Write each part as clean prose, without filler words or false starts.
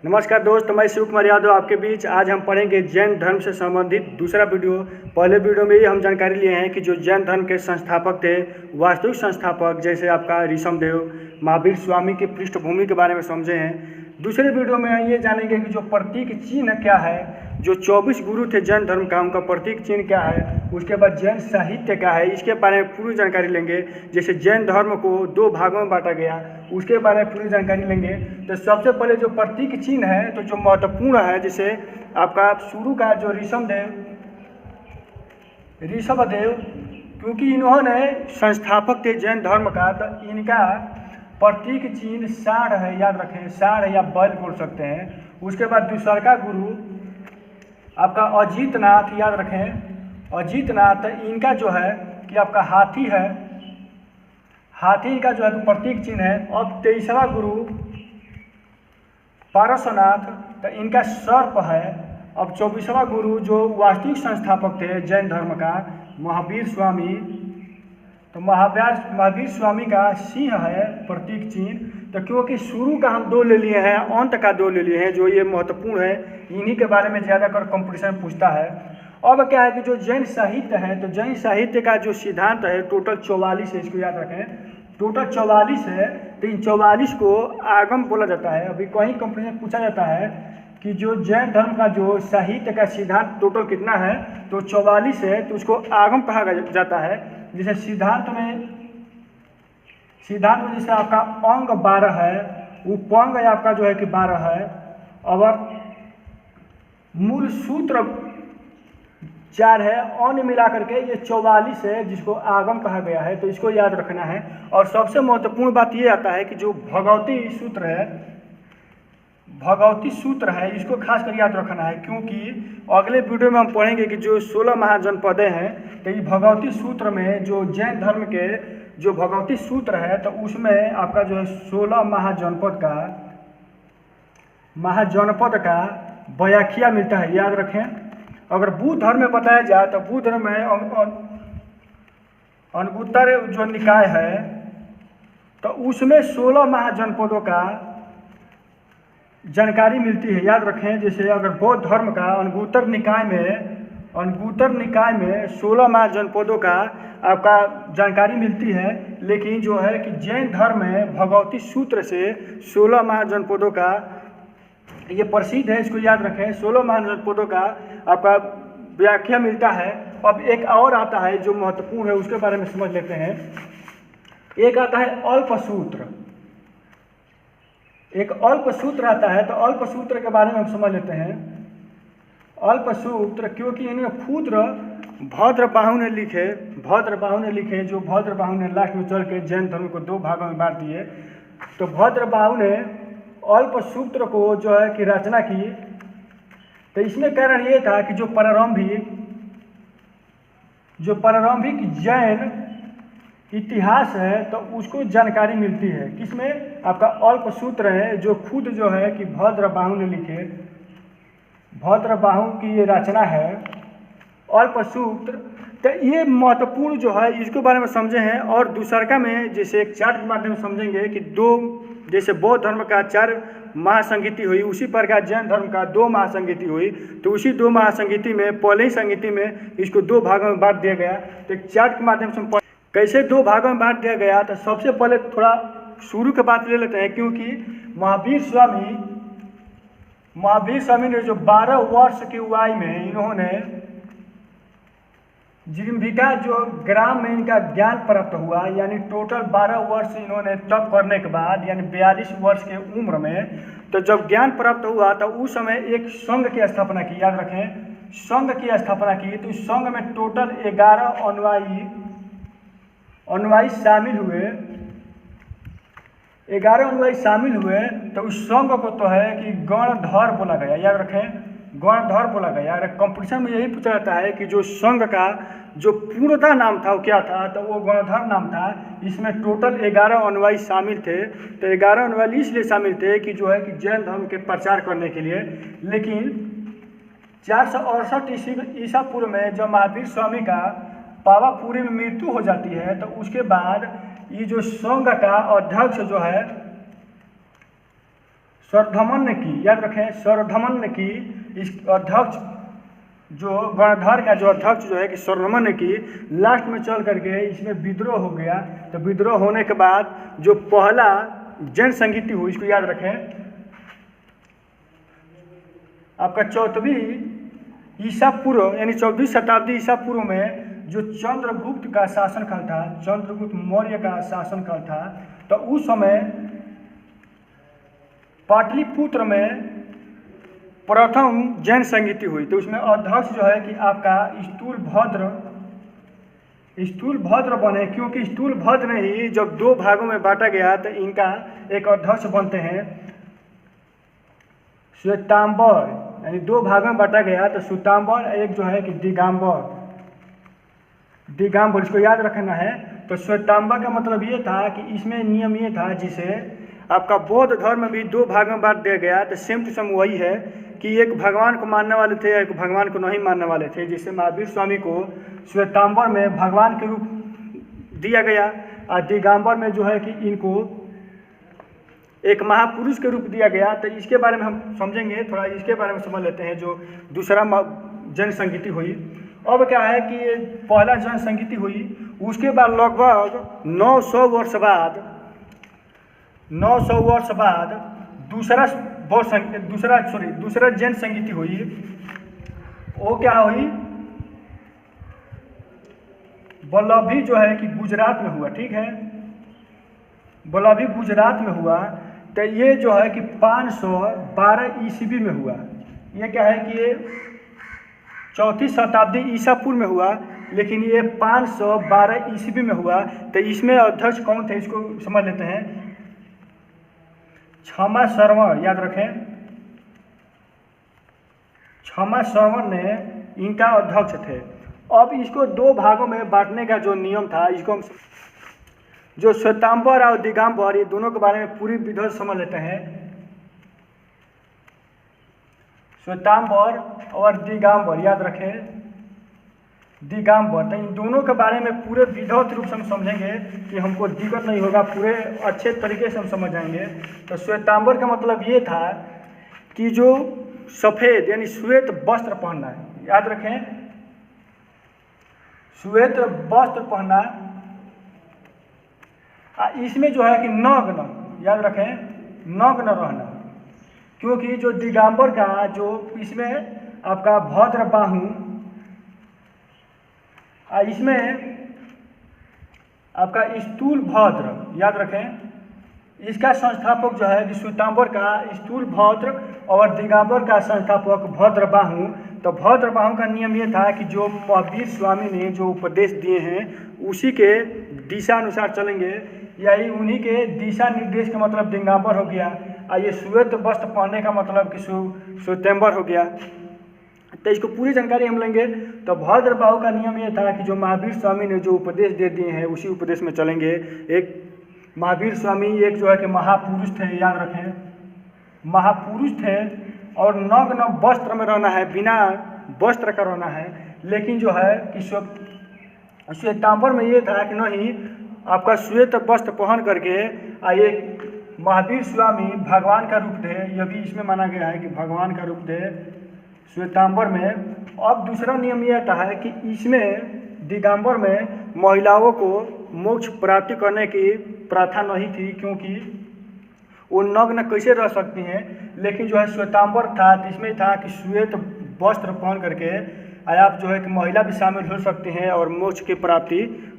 नमस्कार दोस्त, मैं शिव कुमार यादव आपके बीच। आज हम पढ़ेंगे जैन धर्म से संबंधित दूसरा वीडियो। पहले वीडियो में ही हम जानकारी लिए हैं कि जो जैन धर्म के संस्थापक थे, वास्तविक संस्थापक जैसे आपका ऋषभदेव, महावीर स्वामी की पृष्ठभूमि के बारे में समझे हैं। दूसरे वीडियो में ये जानेंगे कि जो प्रतीक चिन्ह क्या है, जो 24 गुरु थे जैन धर्म का, उनका प्रतीक चिन्ह क्या है। उसके बाद जैन साहित्य क्या है, इसके बारे में पूरी जानकारी लेंगे। जैसे जैन धर्म को 2 भागों में बांटा गया, उसके बारे में पूरी जानकारी लेंगे। तो सबसे पहले जो प्रतीक चिन्ह है, तो जो महत्वपूर्ण है, जैसे आपका शुरू का जो ऋषभदेव, क्योंकि इन्होंने संस्थापक थे जैन धर्म का, तो इनका प्रतीक चिन्ह साढ़ है। याद रखें, साढ़ या बैल बोल सकते हैं। उसके बाद दूसरा का गुरु आपका अजीतनाथ, याद रखें अजीतनाथ, इनका जो है कि आपका हाथी है, हाथी इनका जो है तो प्रतीक चिन्ह है। अब 23वां गुरु पारसनाथ, तो इनका सर्प है। अब 24वां गुरु जो वास्तविक संस्थापक थे जैन धर्म का, महावीर स्वामी, तो महावीर स्वामी का सिंह है प्रतीक चिन्ह। तो क्योंकि शुरू का हम 2 ले लिए हैं, अंत का 2 ले लिए हैं, जो ये महत्वपूर्ण है, इन्हीं के बारे में ज़्यादातर कंपटीशन पूछता है। अब क्या है कि जो जैन साहित्य है, तो जैन साहित्य का जो सिद्धांत है टोटल 44 है, इसको याद रखें, टोटल 44 है। तो इन 44 को आगम बोला जाता है। अभी कहीं कंपटीशन पूछा जाता है कि जो जैन धर्म का जो साहित्य का सिद्धांत टोटल कितना है, तो 44 है, तो उसको आगम कहा जाता है। जैसे सिद्धांत में जैसे आपका अंग 12 है, उपंग आपका जो है कि 12 है, और मूल सूत्र 4 है, अन्य मिला करके ये 44 है, जिसको आगम कहा गया है। तो इसको याद रखना है। और सबसे महत्वपूर्ण बात ये आता है कि जो भगवती सूत्र है, इसको खास कर याद रखना है, क्योंकि अगले वीडियो में हम पढ़ेंगे कि जो 16 महाजनपदें हैं, तो ये भगवती सूत्र में जो जैन धर्म के जो भगवती सूत्र है, तो उसमें आपका जो है 16 महाजनपद का व्याख्या मिलता है। याद रखें, अगर बुद्ध धर्म में बताया जाए तो बुद्ध धर्म में अनगुत्तर जो निकाय है, तो उसमें 16 महाजनपदों का जानकारी मिलती है। याद रखें, जैसे अगर बौद्ध धर्म का अनगुत्तर निकाय में 16 महाजनपदों का आपका जानकारी मिलती है। लेकिन जो है कि जैन धर्म में भगवती सूत्र से 16 महाजनपदों का ये प्रसिद्ध है, इसको याद रखें। 16 महाजनपदों का आपका व्याख्या मिलता है। अब एक और आता है जो महत्वपूर्ण है, उसके बारे में समझ लेते हैं। एक आता है अल्पसूत्र, एक अल्पसूत्र आता है। तो अल्पसूत्र के बारे में हम समझ लेते हैं। अल्पसूत्र, क्योंकि इन्हें क्षुद्र भद्रबाहु ने लिखे, जो भद्रबाहु ने लास्ट में चल के जैन धर्म को 2 भागों में बांट दिए। तो भद्रबाहु ने अल्पसूत्र को जो है कि रचना की। तो इसमें कारण ये था कि जो प्रारंभिक जैन इतिहास है, तो उसको जानकारी मिलती है। किसमें? आपका अल्पसूत्र है, जो खुद जो है कि भद्रबाहु ने लिखे, भद्रबाहु की ये रचना है अल्पसूत्र। तो ये महत्वपूर्ण जो है, इसके बारे में समझे हैं। और दूसरका में जैसे एक चार्ट के माध्यम से समझेंगे कि 2, जैसे बौद्ध धर्म का 4 महासंगीति हुई, उसी प्रकार जैन धर्म का 2 महासंगीति हुई। तो उसी 2 महासंगीति में, पहले ही संगीति में इसको 2 भागों में बांट दिया गया। तो एक चार्ट के माध्यम से कैसे 2 भागों में बांट दिया गया, तो सबसे पहले थोड़ा शुरू के बात ले लेते हैं। क्योंकि महावीर स्वामी ने जो 12 वर्ष की उम्र में इन्होंने जिम्भिका जो ग्राम में इनका ज्ञान प्राप्त हुआ, यानी टोटल 12 वर्ष इन्होंने तप करने के बाद, यानी 42 वर्ष के उम्र में, तो जब ज्ञान प्राप्त हुआ तो उस समय एक संघ की स्थापना की। याद रखें, संघ की स्थापना की। तो इस संघ में टोटल 11 अनुयायी शामिल हुए, 11 अनुयायी शामिल हुए। तो उस संघ को तो है कि गणधर बोला गया। याद रखें, गणधर बोला गया। अगर कंपटीशन में यही पूछा जाता है कि जो संघ का जो पूर्णतः नाम था वो क्या था, तो वो गणधर नाम था। इसमें टोटल 11 अनुयायी शामिल थे। तो 11 अनुयायी इसलिए शामिल थे कि जो है कि जैन धर्म के प्रचार करने के लिए। लेकिन 468 ईसा पूर्व में जब महावीर स्वामी का पावापुरी में मृत्यु हो जाती है, तो उसके बाद ये जो संघ का अध्यक्ष जो है सरधमन ने की, याद रखें, सरधमन ने की। इस अध्यक्ष जो गणधर का जो अध्यक्ष जो है कि सरधमन ने की, लास्ट में चल करके इसमें विद्रोह हो गया। तो विद्रोह होने के बाद जो पहला जैन संगीति हुई, इसको याद रखें, आपका 14वीं ईसा पूर्व यानी 14वीं शताब्दी ईसा पूर्व में जो चंद्रगुप्त का शासनकाल था, चंद्रगुप्त मौर्य का शासनकाल था, तो उस समय पाटलिपुत्र में प्रथम जैन संगीति हुई। तो उसमें अध्यक्ष जो है कि आपका स्थूलभद्र बने, क्योंकि स्थूलभद्र ने ही जब 2 भागों में बांटा गया तो इनका एक अध्यक्ष बनते हैं श्वेतांबर, यानी 2 भागों में बांटा गया तो श्वेतांबर, एक जो है कि दिगंबर, इसको याद रखना है। तो श्वेतांबर का मतलब ये था कि इसमें नियम ये था, जिसे आपका बौद्ध धर्म में भी 2 भाग में बांट दिया गया। तो सेम टू सेम वही है कि एक भगवान को मानने वाले थे, एक भगवान को नहीं मानने वाले थे। जैसे महावीर स्वामी को श्वेतांबर में भगवान के रूप दिया गया और दिगंबर में जो है कि इनको एक महापुरुष के रूप दिया गया। तो इसके बारे में हम समझेंगे, थोड़ा इसके बारे में समझ लेते हैं। जो दूसरा जैन संगीति हुई, अब क्या है कि पहला जैन संगीति हुई, उसके बाद लगभग 900 वर्ष बाद दूसरा जैन संगीति हुई। वो क्या हुई, वल्लभी जो है कि गुजरात में हुआ, ठीक है, वल्लभी गुजरात में हुआ। तो ये जो है कि 512 ईस्वी में हुआ। ये क्या है कि ये 4वीं शताब्दी ईसा पूर्व में हुआ, लेकिन ये 512 ईस्वी में हुआ। तो इसमें अध्यक्ष कौन थे, इसको समझ लेते हैं। क्षमा श्रवण, याद रखें, क्षमा श्रवण ने इनका अध्यक्ष थे। अब इसको 2 भागों में बांटने का जो नियम था, इसको हम जो श्वेतांबर और दिगंबर, ये दोनों के बारे में पूरी विधिवत समझ लेते हैं। श्वेतांबर और दिगंबर, याद रखें, दिगंबर, तो इन दोनों के बारे में पूरे विधिवत रूप से हम समझेंगे कि हमको दिक्कत नहीं होगा, पूरे अच्छे तरीके से हम समझ जाएंगे। तो श्वेतांबर का मतलब ये था कि जो सफ़ेद यानी श्वेत वस्त्र पहनना है, याद रखें, श्वेत वस्त्र पहनना। इसमें जो है कि नग्न, याद रखें, नग्न रहना, क्योंकि जो दिगंबर का जो इसमें आपका भद्र बाहु, इसमें आपका स्थूलभद्र, याद रखें, इसका संस्थापक जो है कि श्वेतांबर का स्थूलभद्र और दिगंबर का संस्थापक भद्रबाहु। तो भद्रबाहु का नियम ये था कि जो महावीर स्वामी ने जो उपदेश दिए हैं उसी के दिशा अनुसार चलेंगे, यही उन्हीं के दिशा निर्देश का मतलब दिगंबर हो गया। और ये श्वेत वस्त्र पहनने का मतलब कि श्वेतांबर हो गया। तो इसको पूरी जानकारी हम लेंगे। तो भद्रबाहु का नियम ये था कि जो महावीर स्वामी ने जो उपदेश दे दिए हैं उसी उपदेश में चलेंगे। एक महावीर स्वामी एक जो है कि महापुरुष थे, याद रखें, महापुरुष थे, और नग्न वस्त्र में रहना है, बिना वस्त्र का रहना है। लेकिन जो है कि श्वेतांबर में ये था कि नहीं, आपका श्वेत वस्त्र पहन करके एक महावीर स्वामी भगवान का रूप थे, यह भी इसमें माना गया है कि भगवान का रूप थे श्वेतांबर में। अब दूसरा नियम यह आता है कि इसमें दिगंबर में महिलाओं को मोक्ष प्राप्ति करने की प्रथा नहीं थी, क्योंकि वो नग्न कैसे रह सकती हैं। लेकिन जो है श्वेतांबर था, तो इसमें था कि श्वेत वस्त्र पहन करके आप जो है कि महिला भी शामिल हो सकती हैं और मोक्ष की प्राप्ति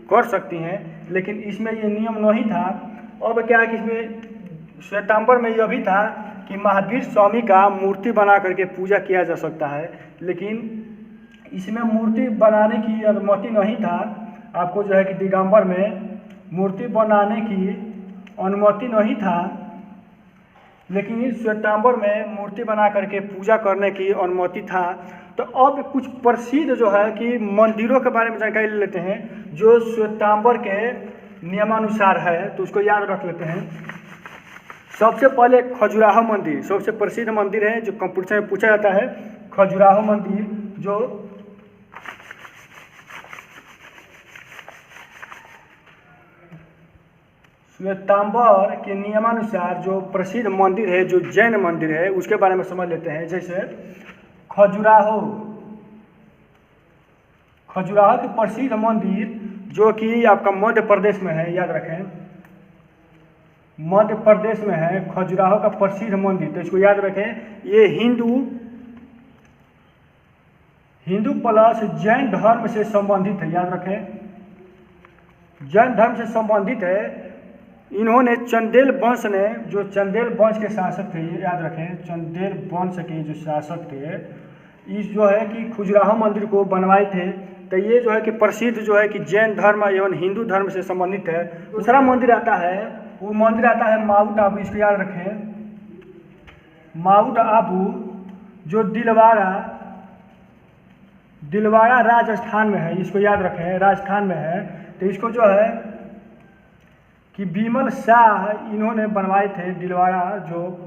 कर सकती हैं। लेकिन इसमें ये नियम नहीं था। अब क्या है कि इसमें श्वेतांबर में यह भी था कि महावीर स्वामी का मूर्ति बना करके पूजा किया जा सकता है, लेकिन इसमें मूर्ति बनाने की अनुमति नहीं था। आपको जो है कि दिगंबर में मूर्ति बनाने की अनुमति नहीं था, लेकिन इस श्वेतांबर में मूर्ति बना करके पूजा करने की अनुमति था। तो अब कुछ प्रसिद्ध जो है कि मंदिरों के बारे में जानकारी ले लेते हैं जो श्वेतांबर के नियमानुसार है, तो उसको याद रख लेते हैं। सबसे पहले खजुराहो मंदिर सबसे प्रसिद्ध मंदिर है, जो कंपटीशन में पूछा जाता है। खजुराहो मंदिर जो श्वेतांबर के नियमानुसार जो प्रसिद्ध मंदिर है, जो जैन मंदिर है, उसके बारे में समझ लेते हैं। जैसे खजुराहो के प्रसिद्ध मंदिर जो कि आपका मध्य प्रदेश में है, याद रखें, मध्य प्रदेश में है खजुराहो का प्रसिद्ध मंदिर। तो इसको याद रखें, ये हिंदू प्लस जैन धर्म से संबंधित है। याद रखें, जैन धर्म से संबंधित है। इन्होंने चंदेल वंश ने, जो चंदेल वंश के शासक थे, याद रखें, चंदेल वंश के जो शासक थे, इस जो है कि खजुराहो मंदिर को बनवाए थे। तो ये जो है कि प्रसिद्ध जो है कि जैन धर्म एवं हिंदू धर्म से संबंधित है। दूसरा मंदिर आता है, वो मंदिर आता है माउंट आबू। इसको याद रखें, माउंट आबू जो दिलवाड़ा राजस्थान में है। इसको याद रखें, राजस्थान में है। तो इसको जो है कि बीमल शाह इन्होंने बनवाए थे। दिलवाड़ा जो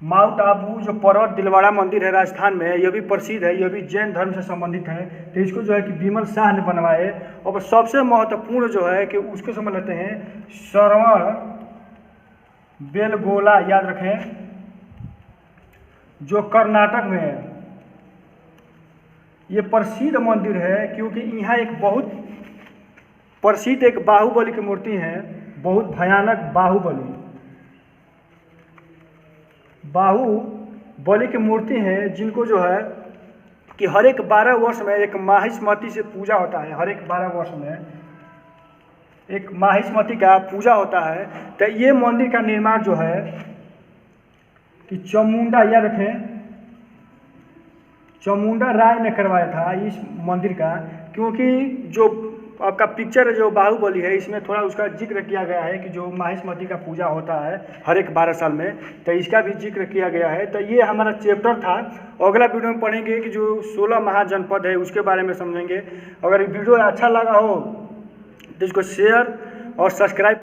माउंट आबू जो पर्वत दिलवाड़ा मंदिर है राजस्थान में है, यह भी प्रसिद्ध है, यह भी जैन धर्म से संबंधित है। तो इसको जो है कि बीमल शाह ने बनवाए। और सबसे महत्वपूर्ण जो है कि उसको समझ लेते हैं, श्रवण बेलगोला, याद रखें, जो कर्नाटक में है। ये प्रसिद्ध मंदिर है क्योंकि यहाँ एक बहुत प्रसिद्ध एक बाहुबली की मूर्ति है, बहुत भयानक बाहुबली की मूर्ति है, जिनको जो है कि हर एक 12 वर्ष में एक माहिष्मती से पूजा होता है। हर एक 12 वर्ष में एक माहिष्मती का पूजा होता है। तो ये मंदिर का निर्माण जो है कि चामुंडा, याद रखें, चामुंडा राय ने करवाया था इस मंदिर का। क्योंकि जो आपका पिक्चर जो बाहुबली है, इसमें थोड़ा उसका जिक्र किया गया है कि जो माहिष्मती का पूजा होता है हर एक 12 साल में, तो इसका भी जिक्र किया गया है। तो ये हमारा चैप्टर था। अगला वीडियो में पढ़ेंगे कि जो 16 महाजनपद है उसके बारे में समझेंगे। अगर वीडियो अच्छा लगा हो तो इसको शेयर और सब्सक्राइब